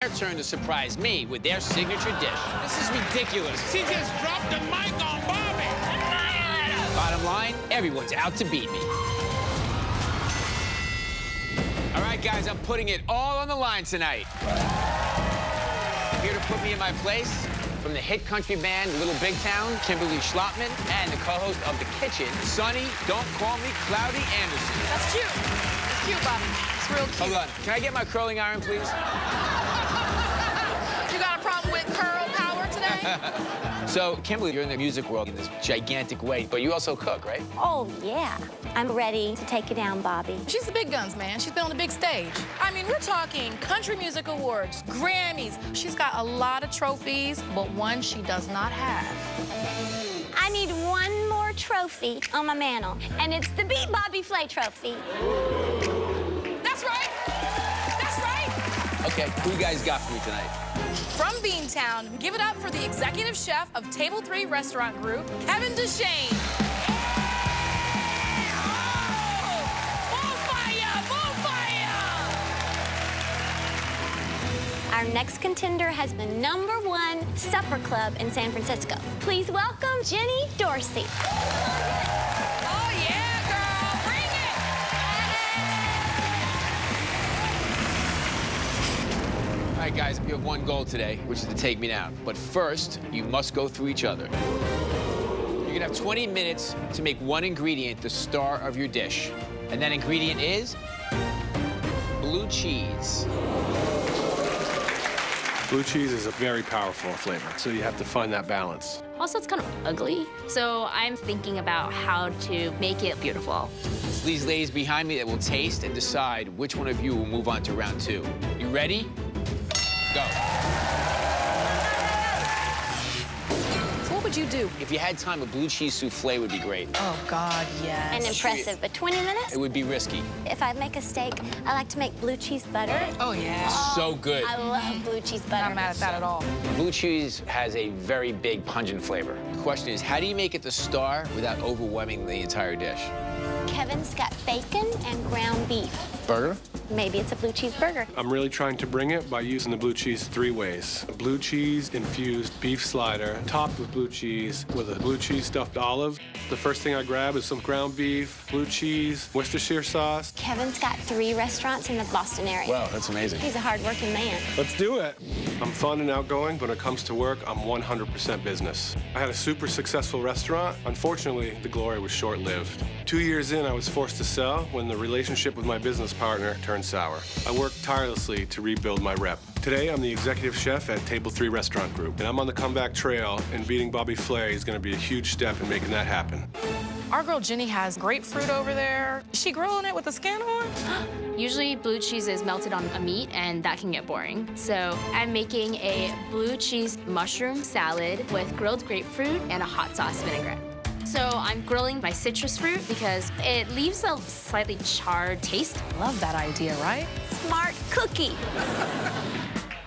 Their turn to surprise me with their signature dish. This is ridiculous. She just dropped the mic on Bobby. Bottom line, everyone's out to beat me. All right, guys, I'm putting it all on the line tonight. Here to put me in my place, from the hit country band Little Big Town, Kimberly Schlapman, and the co-host of The Kitchen, Sonny, Don't Call Me Cloudy Anderson. That's cute. It's cute, Bobby. It's real cute. Hold on. Can I get my curling iron, please? You got a problem with curl power today? So, Kimberly, you're in the music world in this gigantic way, but you also cook, right? Oh, yeah. I'm ready to take you down, Bobby. She's the big guns, man. She's been on the big stage. I mean, we're talking Country Music Awards, Grammys. She's got a lot of trophies, but one she does not have. I need one more trophy on my mantle, and it's the Beat Bobby Flay trophy. That's right. That's right. Okay, who you guys got for me tonight? From Beantown, give it up for the executive chef of Table 3 Restaurant Group, Kevin DeShane. Our next contender has the #1 supper club in San Francisco. Please welcome Jenny Dorsey. Oh, yeah, girl. Bring it. All right, guys, you have one goal today, which is to take me down. But first, you must go through each other. You're gonna have 20 minutes to make one ingredient the star of your dish. And that ingredient is blue cheese. Blue cheese is a very powerful flavor, so you have to find that balance. Also, it's kind of ugly, so I'm thinking about how to make it beautiful. It's these ladies behind me that will taste and decide which one of you will move on to round 2. You ready? Go. So what would you do? If you had time, a blue cheese souffle would be great. Oh, God, yes. And impressive, but 20 minutes? It would be risky. If I make a steak, I like to make blue cheese butter. Oh, yeah. So good. I love blue cheese butter. Not mad at that at all. Blue cheese has a very big pungent flavor. The question is, how do you make it the star without overwhelming the entire dish? Kevin's got bacon and ground beef. Burger? Maybe it's a blue cheese burger. I'm really trying to bring it by using the blue cheese 3 ways. A blue cheese infused beef slider, topped with blue cheese with a blue cheese stuffed olive. The first thing I grab is some ground beef, blue cheese, Worcestershire sauce. Kevin's got 3 restaurants in the Boston area. Wow, that's amazing. He's a hard-working man. Let's do it. I'm fun and outgoing, but when it comes to work, I'm 100% business. I had a super successful restaurant. Unfortunately, the glory was short-lived. 2 years in, I was forced to sell when the relationship with my business partner turned sour. I worked tirelessly to rebuild my rep. Today, I'm the executive chef at Table 3 Restaurant Group, and I'm on the comeback trail, and beating Bobby Flay is going to be a huge step in making that happen. Our girl Jenny has grapefruit over there. Is she grilling it with the skin on? Usually, blue cheese is melted on a meat, and that can get boring. So I'm making a blue cheese mushroom salad with grilled grapefruit and a hot sauce vinaigrette. So I'm grilling my citrus fruit because it leaves a slightly charred taste. Love that idea, right? Smart cookie.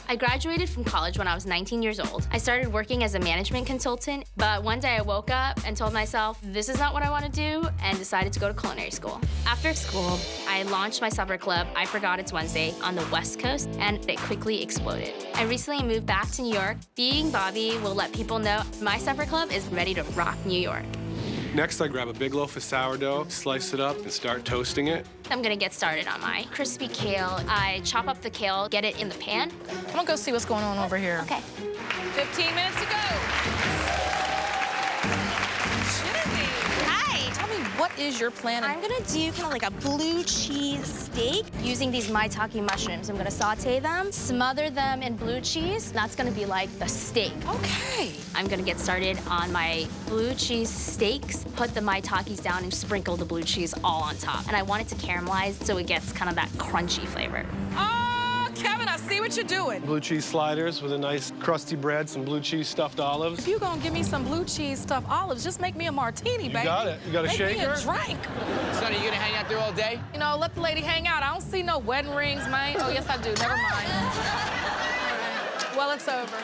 I graduated from college when I was 19 years old. I started working as a management consultant, but one day I woke up and told myself, this is not what I want to do, and decided to go to culinary school. After school, I launched my supper club, I Forgot It's Wednesday, on the West Coast, and it quickly exploded. I recently moved back to New York. Being Bobby will let people know my supper club is ready to rock New York. Next, I grab a big loaf of sourdough, slice it up, and start toasting it. I'm gonna get started on my crispy kale. I chop up the kale, get it in the pan. I'm gonna go see what's going on over here. Okay. 15 minutes to go. Jenny. Hi. Tell me, what is your plan? I'm gonna do kind of like a blue cheese steak using these maitake mushrooms. I'm gonna saute them, smother them in blue cheese. That's gonna be like the steak. Okay. I'm gonna get started on my blue cheese steaks, put the maitakes down and sprinkle the blue cheese all on top. And I want it to caramelize so it gets kind of that crunchy flavor. Oh, Kevin, I see what you're doing. Blue cheese sliders with a nice crusty bread, some blue cheese stuffed olives. If you're gonna give me some blue cheese stuffed olives, just make me a martini, baby. You got it. You got a Make shaker? me a drink. Sonny, you gonna hang out there all day? You know, let the lady hang out. I don't see no wedding rings, man. Oh, yes, I do. Never mind. All right. Well, it's over.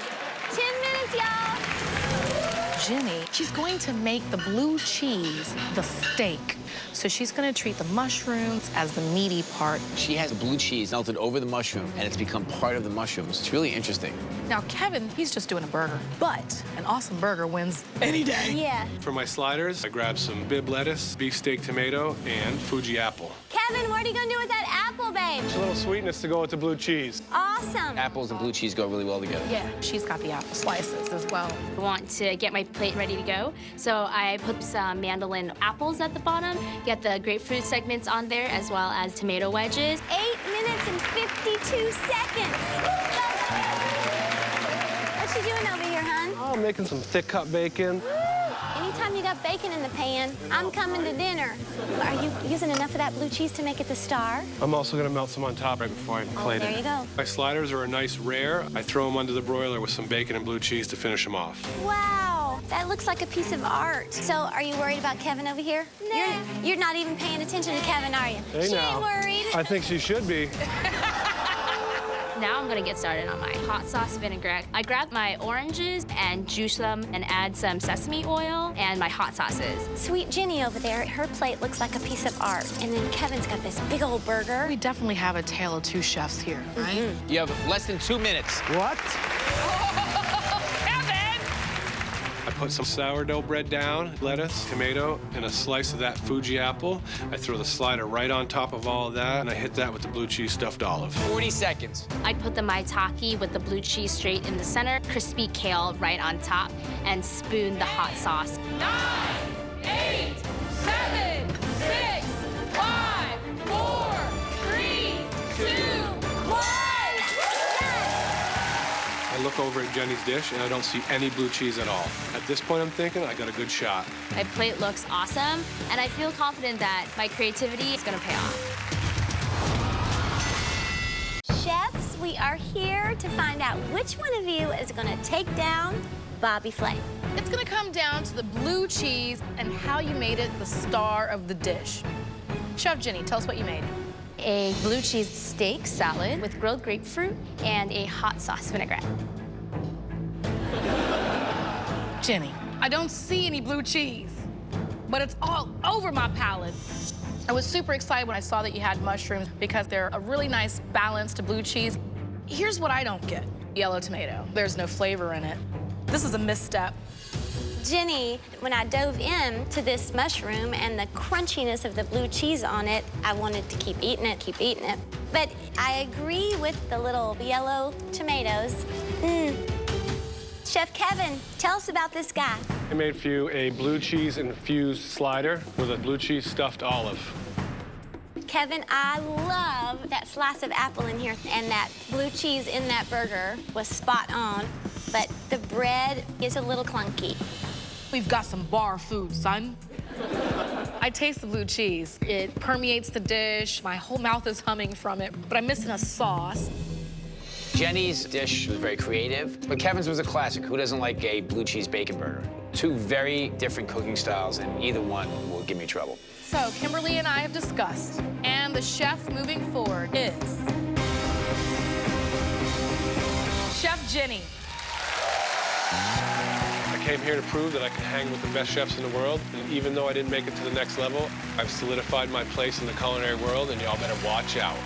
10 minutes, y'all. Jenny, she's going to make the blue cheese the steak. So she's gonna treat the mushrooms as the meaty part. She has the blue cheese melted over the mushroom, and it's become part of the mushrooms. It's really interesting. Now, Kevin, he's just doing a burger, but an awesome burger wins any day. Yeah. For my sliders, I grabbed some bib lettuce, beefsteak tomato, and Fuji apple. Kevin, what are you gonna do with that apple, babe? Just a little sweetness to go with the blue cheese. Awesome. Apples and blue cheese go really well together. Yeah, she's got the apple slices as well. I want to get my plate ready to go, so I put some mandolin apples at the bottom, get the grapefruit segments on there, as well as tomato wedges. 8 minutes and 52 seconds. What you doing over here, hon? Oh, I'm making some thick cut bacon. Anytime you got bacon in the pan, I'm coming to dinner. Are you using enough of that blue cheese to make it the star? I'm also gonna melt some on top right before I plate There it. you go. My sliders are a nice rare. I throw them under the broiler with some bacon and blue cheese to finish them off. Wow, that looks like a piece of art. So, are you worried about Kevin over here? Nah. You're not even paying attention to Kevin, are you? Hey, she now. ain't worried. I think she should be. Now I'm gonna get started on my hot sauce vinaigrette. I grabbed my oranges and juice them and add some sesame oil and my hot sauces. Sweet Jenny over there, her plate looks like a piece of art. And then Kevin's got this big old burger. We definitely have a tale of two chefs here, right? You have less than 2 minutes. What? Kevin! I put some sourdough bread down, lettuce, tomato, and a slice of that Fuji apple. I throw the slider right on top of all of that, and I hit that with the blue cheese stuffed olive. 40 seconds. I put the maitake with the blue cheese straight in the center, crispy kale right on top, and spoon the hot sauce. 9, 8, 7, 6, 5, 4, 3, 2, 1. I look over at Jenny's dish, and I don't see any blue cheese at all. At this point, I'm thinking I got a good shot. My plate looks awesome, and I feel confident that my creativity is gonna pay off. Chefs, we are here to find out which one of you is gonna take down Bobby Flay. It's gonna come down to the blue cheese and how you made it the star of the dish. Chef Jenny, tell us what you made. A blue cheese steak salad with grilled grapefruit and a hot sauce vinaigrette. Jenny, I don't see any blue cheese, but it's all over my palate. I was super excited when I saw that you had mushrooms because they're a really nice balance to blue cheese. Here's what I don't get. Yellow tomato. There's no flavor in it. This is a misstep. Jenny, when I dove into this mushroom and the crunchiness of the blue cheese on it, I wanted to keep eating it. But I agree with the little yellow tomatoes. Chef Kevin, tell us about this guy. I made for you a blue cheese infused slider with a blue cheese stuffed olive. Kevin, I love that slice of apple in here, and that blue cheese in that burger was spot on, but the bread is a little clunky. We've got some bar food, son. I taste the blue cheese. It permeates the dish. My whole mouth is humming from it, but I'm missing a sauce. Jenny's dish was very creative, but Kevin's was a classic. Who doesn't like a blue cheese bacon burger? Two very different cooking styles, and either one will give me trouble. So Kimberly and I have discussed, and the chef moving forward is Chef Jenny. I came here to prove that I can hang with the best chefs in the world, and even though I didn't make it to the next level, I've solidified my place in the culinary world, and y'all better watch out.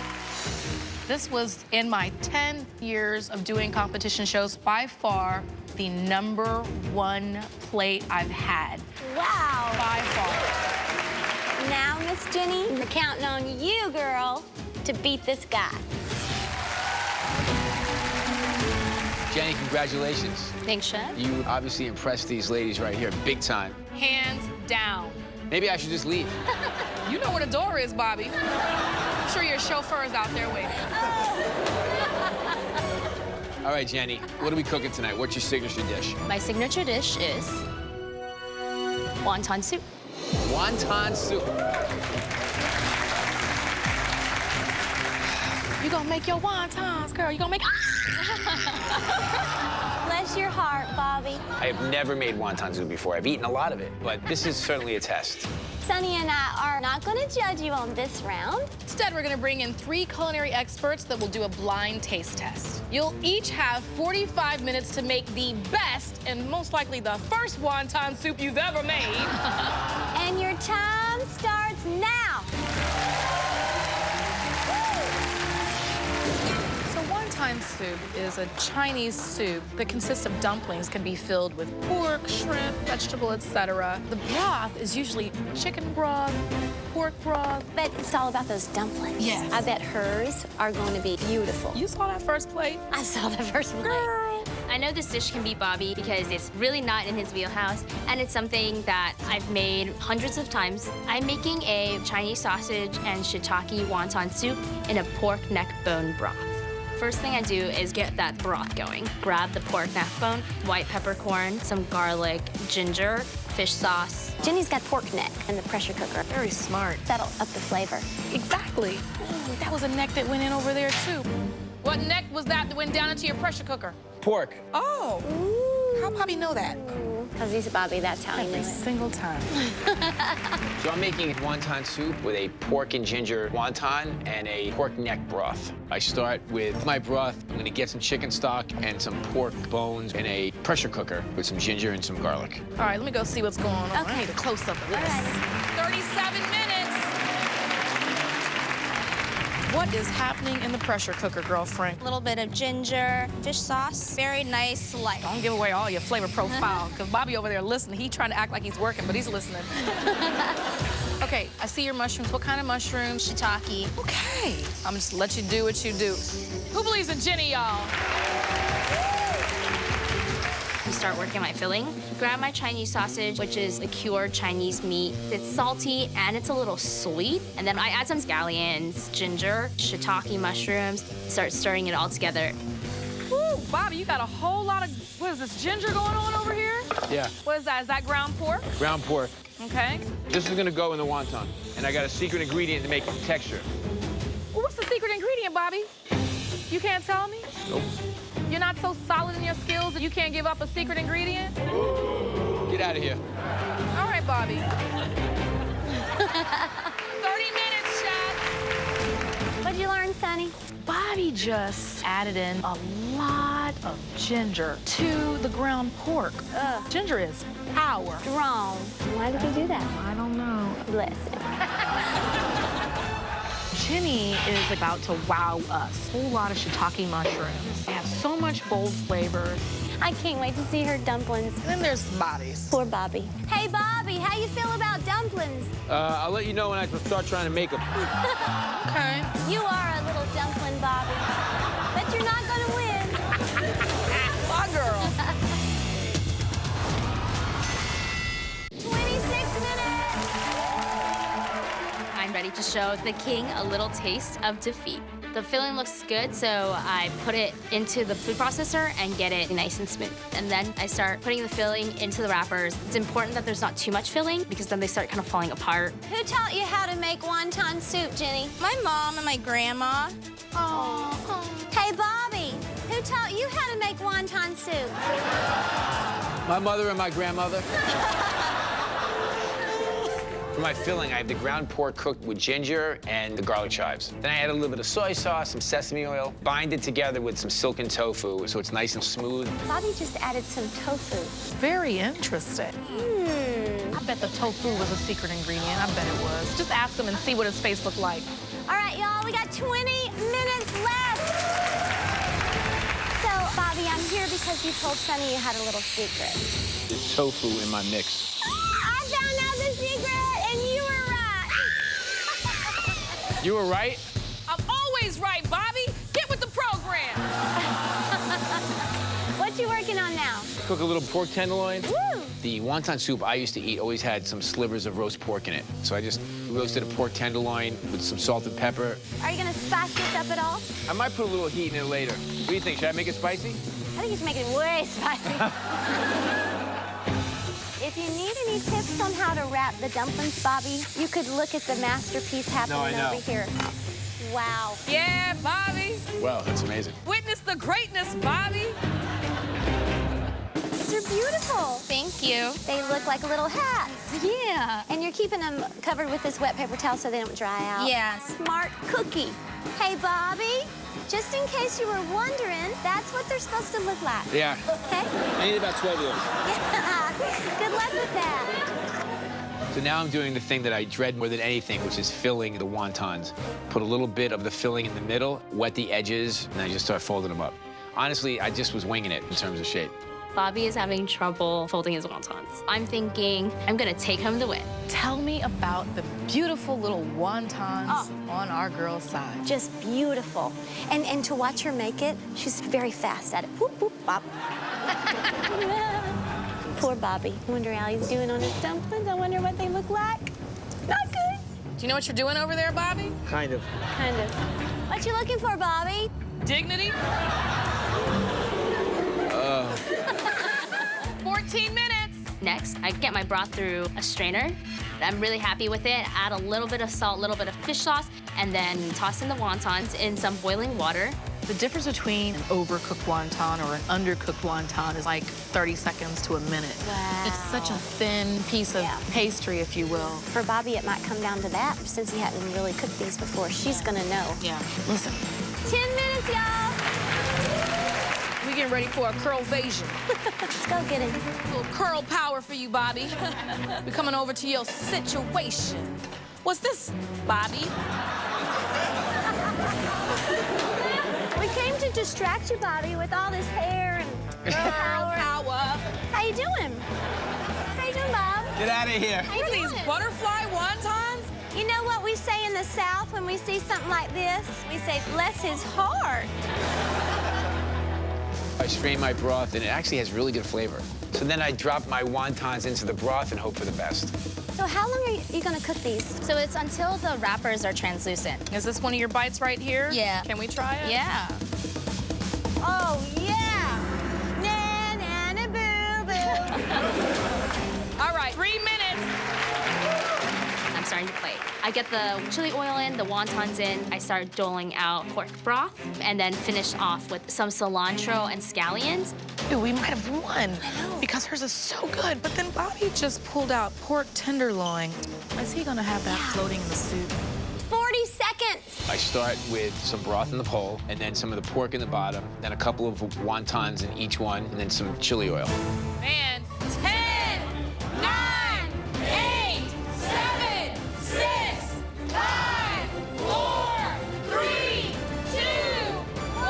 This was, in my 10 years of doing competition shows, by far the #1 plate I've had. Wow. By far. Now, Miss Jenny, we're counting on you, girl, to beat this guy. Jenny, congratulations. Thanks, Chef. You obviously impressed these ladies right here, big time. Hands down. Maybe I should just leave. You know where the door is, Bobby. I'm sure your chauffeur is out there waiting. All right, Jenny, what are we cooking tonight? What's your signature dish? My signature dish is wonton soup. Wonton soup. You gonna make your wontons, girl. You gonna make... Bless your heart, Bobby. I have never made wonton soup before. I've eaten a lot of it, but this is certainly a test. Sunny and I are not going to judge you on this round. Instead, we're gonna bring in 3 culinary experts that will do a blind taste test. You'll each have 45 minutes to make the best and most likely the first wonton soup you've ever made. And your time starts now. So wonton soup is a Chinese soup that consists of dumplings, can be filled with pork, shrimp, vegetable, etc. The broth is usually chicken broth, pork broth. But it's all about those dumplings. Yes. I bet hers are going to be beautiful. You saw that first plate? I saw the first plate. Girl. I know this dish can beat Bobby because it's really not in his wheelhouse, and it's something that I've made hundreds of times. I'm making a Chinese sausage and shiitake wonton soup in a pork neck bone broth. First thing I do is get that broth going. Grab the pork neck bone, white peppercorn, some garlic, ginger, fish sauce. Jenny's got pork neck in the pressure cooker. Very smart. That'll up the flavor. Exactly. Ooh, that was a neck that went in over there, too. What neck was that went down into your pressure cooker? Pork. Oh. How Bobby know that? Because he's Bobby, that's how he knew Every it. single time. So I'm making wonton soup with a pork and ginger wonton and a pork neck broth. I start with my broth. I'm gonna get some chicken stock and some pork bones in a pressure cooker with some ginger and some garlic. All right, let me go see what's going on. I Okay. need a close-up of this. All right. 37 minutes. What is happening in the pressure cooker, girlfriend? A little bit of ginger, fish sauce, very nice light. Don't give away all your flavor profile, because Bobby over there listening. He's trying to act like he's working, but he's listening. Okay, I see your mushrooms. What kind of mushrooms? Shiitake. Okay. I'm just let you do what you do. Who believes in Jenny, y'all? Start working my filling. Grab my Chinese sausage, which is a cured Chinese meat. It's salty and it's a little sweet. And then I add some scallions, ginger, shiitake mushrooms, start stirring it all together. Woo, Bobby, you got a whole lot of, what is this, ginger going on over here? Yeah, What is that? Is that ground pork? ground pork. Okay. This is gonna go in the wonton. And I got a secret ingredient to make texture. Well, what's the secret ingredient, Bobby? You can't tell me? Nope. You're not so solid in your skills that you can't give up a secret ingredient? Get out of here. All right, Bobby. 30 minutes, Chef. What'd you learn, Sunny? Bobby just added in a lot of ginger to the ground pork. Ginger is power. Wrong. Why did he do that? I don't know. Listen. Jenny is about to wow us. A whole lot of shiitake mushrooms. They have so much bold flavors. I can't wait to see her dumplings. And then there's Bobby's. Poor Bobby. Hey, Bobby, how you feel about dumplings? I'll let you know when I start trying to make them. Okay. You are a little dumpling, Bobby. But you're not going to win. My girl. 26 minutes. I'm ready to show the king a little taste of defeat. The filling looks good, so I put it into the food processor and get it nice and smooth. And then I start putting the filling into the wrappers. It's important that there's not too much filling because then they start kind of falling apart. Who taught you how to make wonton soup, Jenny? My mom and my grandma. Oh. Hey, Bobby, who taught you how to make wonton soup? My mother and my grandmother. For my filling, I have the ground pork cooked with ginger and the garlic chives. Then I add a little bit of soy sauce, some sesame oil, bind it together with some silken tofu so it's nice and smooth. Bobby just added some tofu. Very interesting. I bet the tofu was a secret ingredient. I bet it was. Just ask him and see what his face looked like. All right, y'all, we got 20 minutes left. So, Bobby, I'm here because you told Sunny you had a little secret. There's tofu in my mix. I found out the secret, and you were right. You were right? I'm always right, Bobby. Get with the program. What you working on now? Cook a little pork tenderloin. Woo! The wonton soup I used to eat always had some slivers of roast pork in it. So I just roasted a pork tenderloin with some salt and pepper. Are you gonna spice this up at all? I might put a little heat in it later. What do you think? Should I make it spicy? I think you should make it way spicy. If you need any tips on how to wrap the dumplings, Bobby, you could look at the masterpiece happening over here. Wow. Yeah, Bobby. Wow, that's amazing. Witness the greatness, Bobby. These are beautiful. Thank you. They look like little hats. Yeah. And you're keeping them covered with this wet paper towel so they don't dry out. Yeah. Smart cookie. Hey, Bobby, just in case you were wondering, that's what they're supposed to look like. Yeah. Okay? I need about 12 years. Yeah. Good luck with that. So now I'm doing the thing that I dread more than anything, which is filling the wontons. Put a little bit of the filling in the middle, wet the edges, and I just start folding them up. Honestly, I just was winging it in terms of shape. Bobby is having trouble folding his wontons. I'm thinking I'm gonna take home the win. Tell me about the beautiful little wontons on our girl's side. Just beautiful. And to watch her make it, she's very fast at it. Whoop, whoop, bop. Poor Bobby. I wonder how he's doing on his dumplings. I wonder what they look like. Not good. Do you know what you're doing over there, Bobby? Kind of. Kind of. What you looking for, Bobby? Dignity? 14 minutes. Next, I get my broth through a strainer. I'm really happy with it. Add a little bit of salt, a little bit of fish sauce, and then toss in the wontons in some boiling water. The difference between an overcooked wonton or an undercooked wonton is like 30 seconds to a minute. Wow. It's such a thin piece of pastry, if you will. For Bobby, it might come down to that. Since he hadn't really cooked these before, she's gonna know. Yeah, listen. 10 minutes, y'all. We getting ready for a curlvasion. Let's go get him. A little curl power for you, Bobby. We're coming over to your situation. What's this, Bobby? We came to distract you, Bobby, with all this hair and Curl power. How you doing? How you doing, Bob? Get out of here. How you What are these doing? butterfly wontons? You know what we say in the South when we see something like this? We say, bless his heart. I strain my broth, and it actually has really good flavor. So then I drop my wontons into the broth and hope for the best. So how long are you gonna cook these? So it's until the wrappers are translucent. Is this one of your bites right here? Yeah. Can we try it? Yeah. Oh, yeah. Na, na, na, boo, boo. All right, 3 minutes. I'm starting to plate. I get the chili oil in, the wontons in. I start doling out pork broth, and then finish off with some cilantro and scallions. Ooh, we might have won because hers is so good. But then Bobby just pulled out pork tenderloin. Is he gonna have that floating in the soup? 40 seconds. I start with some broth in the bowl, and then some of the pork in the bottom, then a couple of wontons in each one, and then some chili oil. Man, 10, 9, 8, 7, 6, 5, 4, 3, 2, 1.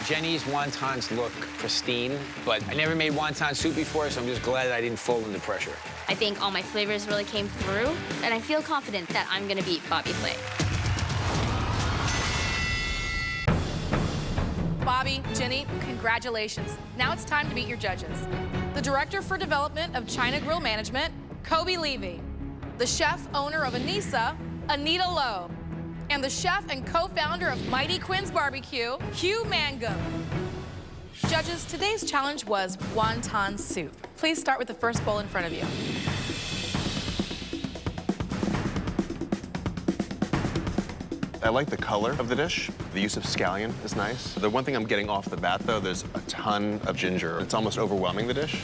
Jenny's wontons look pristine, but I never made wonton soup before, so I'm just glad I didn't fold under pressure. I think all my flavors really came through, and I feel confident that I'm gonna beat Bobby Flay. Bobby, Jenny, congratulations. Now it's time to meet your judges. The Director for Development of China Grill Management, Kobe Levy. The chef owner of Anissa, Anita Lowe. And the chef and co-founder of Mighty Quinn's Barbecue, Hugh Mangum. Judges, today's challenge was wonton soup. Please start with the first bowl in front of you. I like the color of the dish. The use of scallion is nice. The one thing I'm getting off the bat, though, there's a ton of ginger. It's almost overwhelming the dish.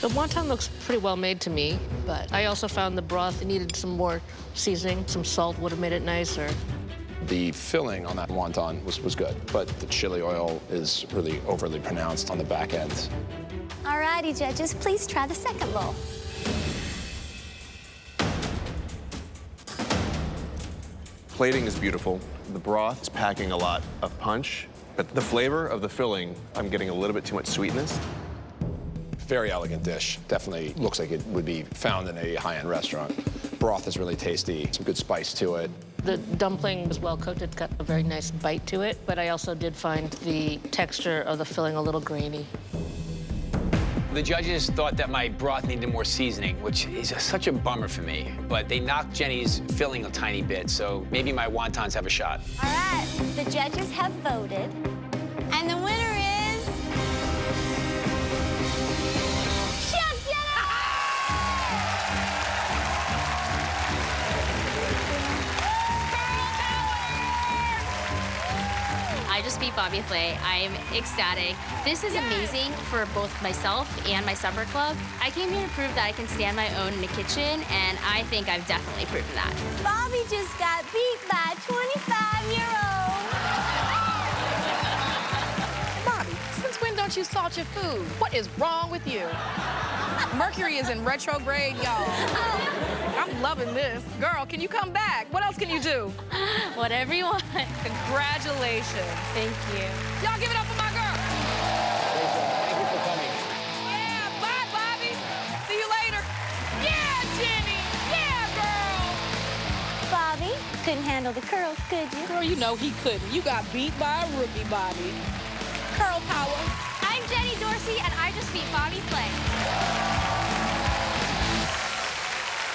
The wonton looks pretty well made to me, but I also found the broth needed some more seasoning. Some salt would have made it nicer. The filling on that wonton was good, but the chili oil is really overly pronounced on the back end. All righty, judges, please try the second bowl. Plating is beautiful. The broth is packing a lot of punch, but the flavor of the filling, I'm getting a little bit too much sweetness. Very elegant dish. Definitely looks like it would be found in a high-end restaurant. Broth is really tasty, some good spice to it. The dumpling was well cooked. It's got a very nice bite to it, but I also did find the texture of the filling a little grainy. The judges thought that my broth needed more seasoning, which is such a bummer for me. But they knocked Jenny's filling a tiny bit, so maybe my wontons have a shot. All right, the judges have voted, and the winner is... Chef Jenny! I just beat Bobby Flay. I'm ecstatic. This is amazing for both myself and my supper club. I came here to prove that I can stand my own in the kitchen, and I think I've definitely proven that. Bobby just got beat by a 25-year-old. Bobby, since when don't you salt your food? What is wrong with you? Mercury is in retrograde, y'all. I'm loving this. Girl, can you come back? What else can you do? Whatever you want. Congratulations. Thank you. Y'all give it up for my girl. Thank you for coming. Yeah, bye, Bobby. See you later. Yeah, Jenny. Yeah, girl. Bobby, couldn't handle the curls, could you? Girl, you know he couldn't. You got beat by a rookie, Bobby. Curl power. I'm Jenny Dorsey, and I just beat Bobby Flay.